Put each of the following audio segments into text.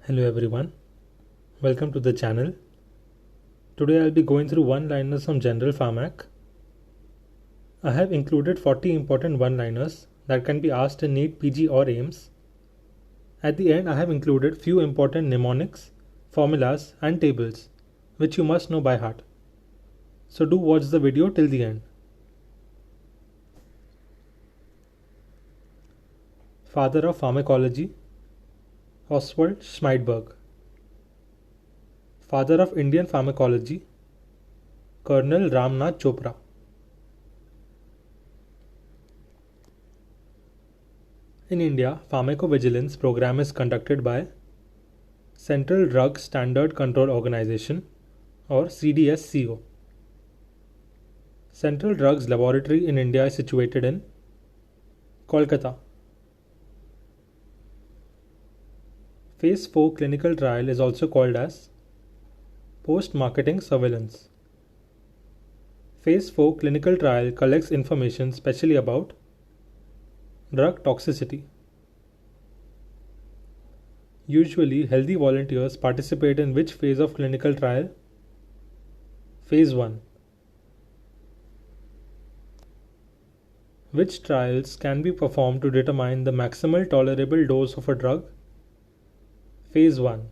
Hello everyone, welcome to the channel. Today I'll be going through one-liners from General Pharmac. I have included 40 important one-liners that can be asked in NEET PG or AIMS. At the end I have included few important mnemonics, formulas and tables which you must know by heart. So do watch the video till the end. Father of Pharmacology, Oswald Schmeidberg. Father of Indian Pharmacology, Colonel Ramnath Chopra. In India, pharmacovigilance program is conducted by Central Drug Standard Control Organization or CDSCO. Central Drugs Laboratory in India is situated in Kolkata. Phase 4 clinical trial is also called as post-marketing surveillance. Phase 4 clinical trial collects information specially about drug toxicity. Usually, healthy volunteers participate in which phase of clinical trial? Phase 1. Which trials can be performed to determine the maximal tolerable dose of a drug? Phase 1.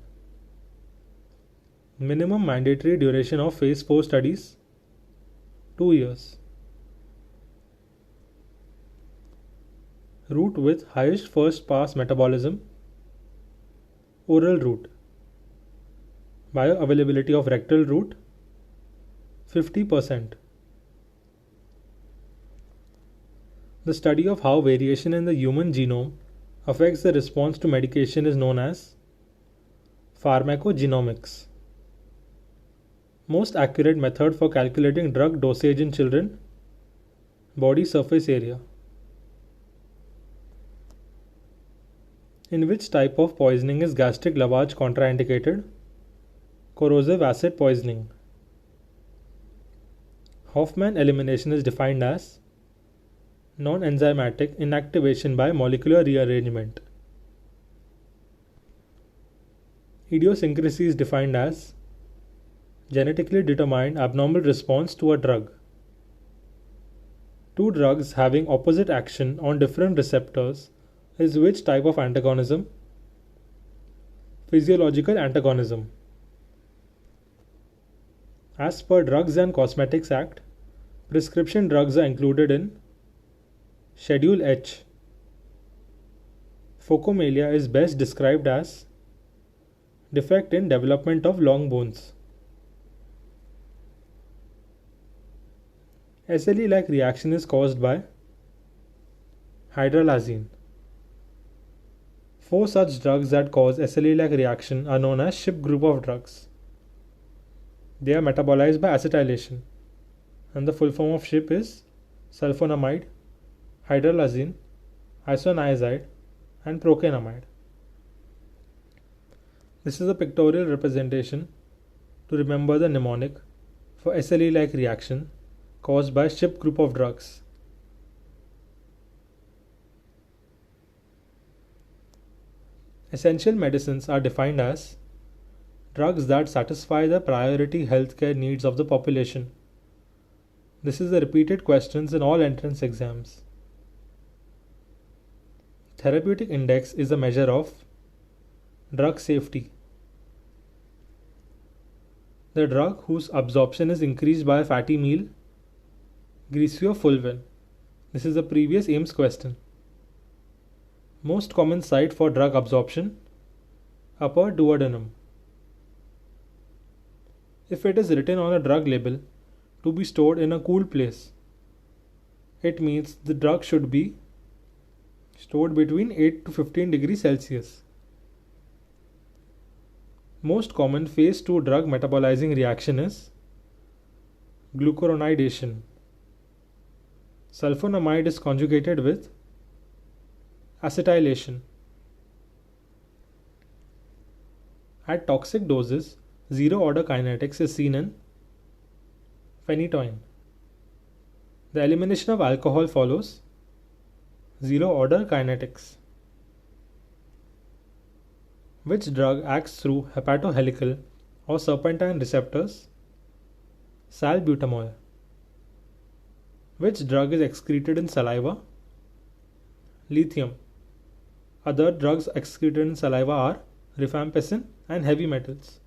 Minimum mandatory duration of Phase 4 studies? 2 years. Route with highest first pass metabolism? Oral route. Bioavailability of rectal route? 50%. The study of how variation in the human genome affects the response to medication is known as pharmacogenomics. Most accurate method for calculating drug dosage in children? Body surface area. In which type of poisoning is gastric lavage contraindicated? Corrosive acid poisoning. Hoffman elimination is defined as non-enzymatic inactivation by molecular rearrangement. Idiosyncrasy is defined as genetically determined abnormal response to a drug. Two drugs having opposite action on different receptors is which type of antagonism? Physiological antagonism. As per Drugs and Cosmetics Act, prescription drugs are included in Schedule H. Phocomelia is best described as defect in development of long bones. SLE-like reaction is caused by hydralazine. 4 such drugs that cause SLE-like reaction are known as SHIP group of drugs. They are metabolized by acetylation, and the full form of SHIP is sulfonamide, hydralazine, isoniazide, and procainamide. This is a pictorial representation to remember the mnemonic for SLE-like reaction caused by SHIP group of drugs. Essential medicines are defined as drugs that satisfy the priority healthcare needs of the population. This is the repeated questions in all entrance exams. Therapeutic index is a measure of drug safety. The drug whose absorption is increased by a fatty meal? Griseofulvin. This is a previous AIMS question. Most common site for drug absorption? Upper duodenum. If it is written on a drug label to be stored in a cool place, it means the drug should be stored between 8 to 15 degrees Celsius. Most common phase 2 drug metabolizing reaction is glucuronidation. Sulfonamide is conjugated with acetylation. At toxic doses, zero order kinetics is seen in phenytoin. The elimination of alcohol follows zero order kinetics. Which drug acts through hepatohelical or serpentine receptors? Salbutamol. Which drug is excreted in saliva? Lithium. Other drugs excreted in saliva are rifampicin and heavy metals.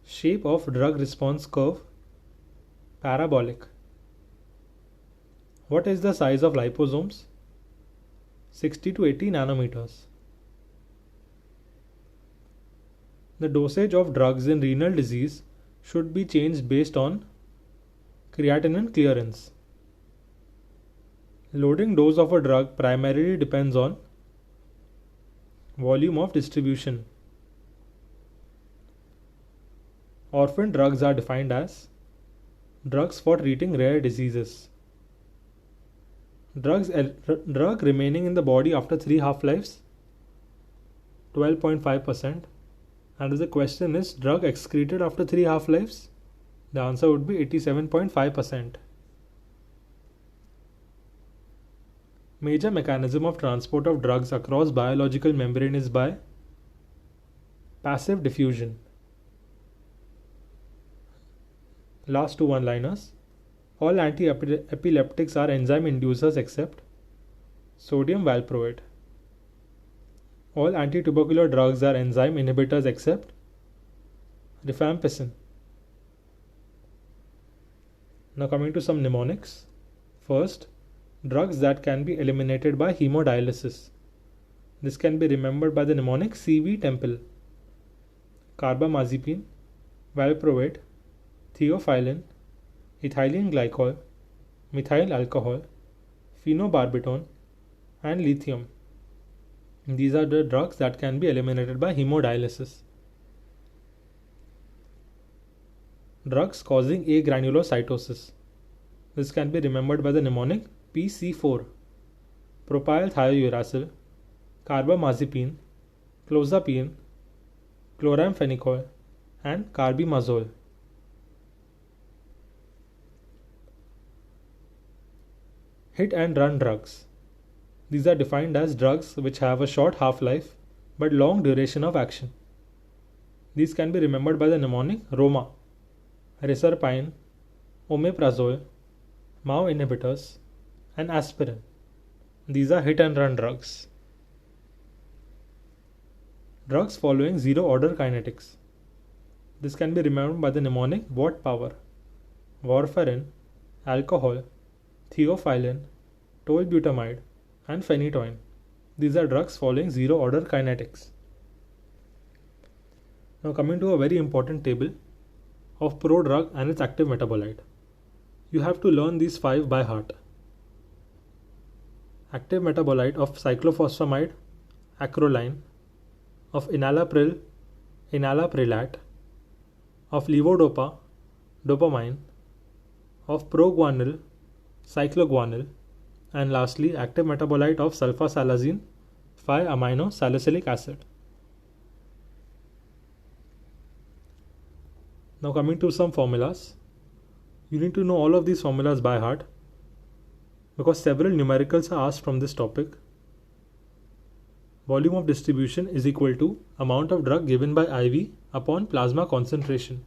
Shape of drug response curve? Parabolic. What is the size of liposomes? 60 to 80 nanometers. The dosage of drugs in renal disease should be changed based on creatinine clearance. Loading dose of a drug primarily depends on volume of distribution. Orphan drugs are defined as drugs for treating rare diseases. Drug remaining in the body after 3 half-lives? 12.5%. And the question is, drug excreted after 3 half-lives? The answer would be 87.5%. Major mechanism of transport of drugs across biological membrane is by passive diffusion. Last 2 one-liners. All anti-epileptics are enzyme inducers except sodium valproate. All anti-tubercular drugs are enzyme inhibitors except rifampicin. Now coming to some mnemonics. First, drugs that can be eliminated by hemodialysis. This can be remembered by the mnemonic CV Temple. Carbamazepine, valproate, theophylline, ethylene glycol, methyl alcohol, phenobarbital, and lithium. These are the drugs that can be eliminated by hemodialysis. Drugs causing agranulocytosis. This can be remembered by the mnemonic PC4, propyl thiouracil, carbamazepine, clozapine, chloramphenicol, and carbimazole. Hit and run drugs. These are defined as drugs which have a short half-life but long duration of action. These can be remembered by the mnemonic ROMA, reserpine, omeprazole, MAO inhibitors, and aspirin. These are hit and run drugs. Drugs following zero order kinetics. This can be remembered by the mnemonic watt power, warfarin, alcohol, theophylline, tolbutamide, and phenytoin. These are drugs following zero order kinetics. Now coming to a very important table of prodrug and its active metabolite. You have to learn these 5 by heart. Active metabolite of cyclophosphamide, acrolein, of enalapril, enalaprilat, of levodopa, dopamine, of proguanil, cycloguanil, and lastly active metabolite of sulfasalazine, 5-amino salicylic acid. Now coming to some formulas. You need to know all of these formulas by heart because several numericals are asked from this topic. Volume of distribution is equal to amount of drug given by IV upon plasma concentration.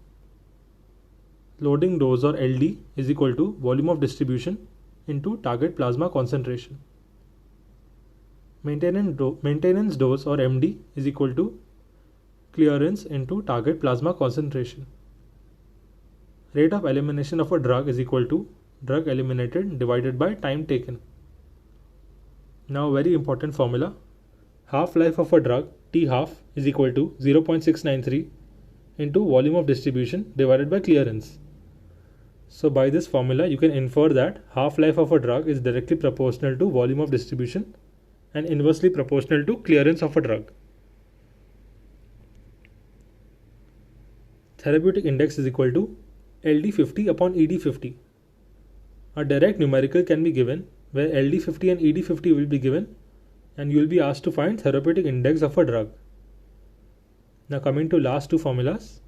Loading dose or LD is equal to volume of distribution into target plasma concentration. Maintenance dose or MD is equal to clearance into target plasma concentration. Rate of elimination of a drug is equal to drug eliminated divided by time taken. Now a very important formula. Half-life of a drug T half is equal to 0.693 into volume of distribution divided by clearance. So by this formula you can infer that half-life of a drug is directly proportional to volume of distribution and inversely proportional to clearance of a drug. Therapeutic index is equal to LD50 upon ED50. A direct numerical can be given where LD50 and ED50 will be given and you will be asked to find therapeutic index of a drug. Now coming to last 2 formulas.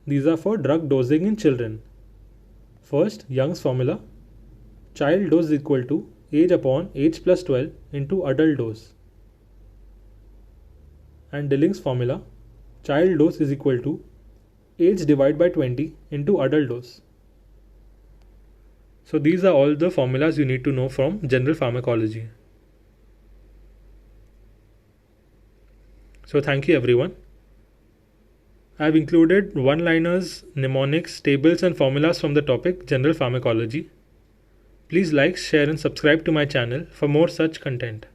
These are for drug dosing in children. First, Young's formula. Child dose is equal to age upon age plus 12 into adult dose. and Dilling's formula, child dose is equal to age divided by 20 into adult dose. So these are all the formulas you need to know from general pharmacology. So thank you everyone. I have included one-liners, mnemonics, tables and formulas from the topic general pharmacology. Please like, share and subscribe to my channel for more such content.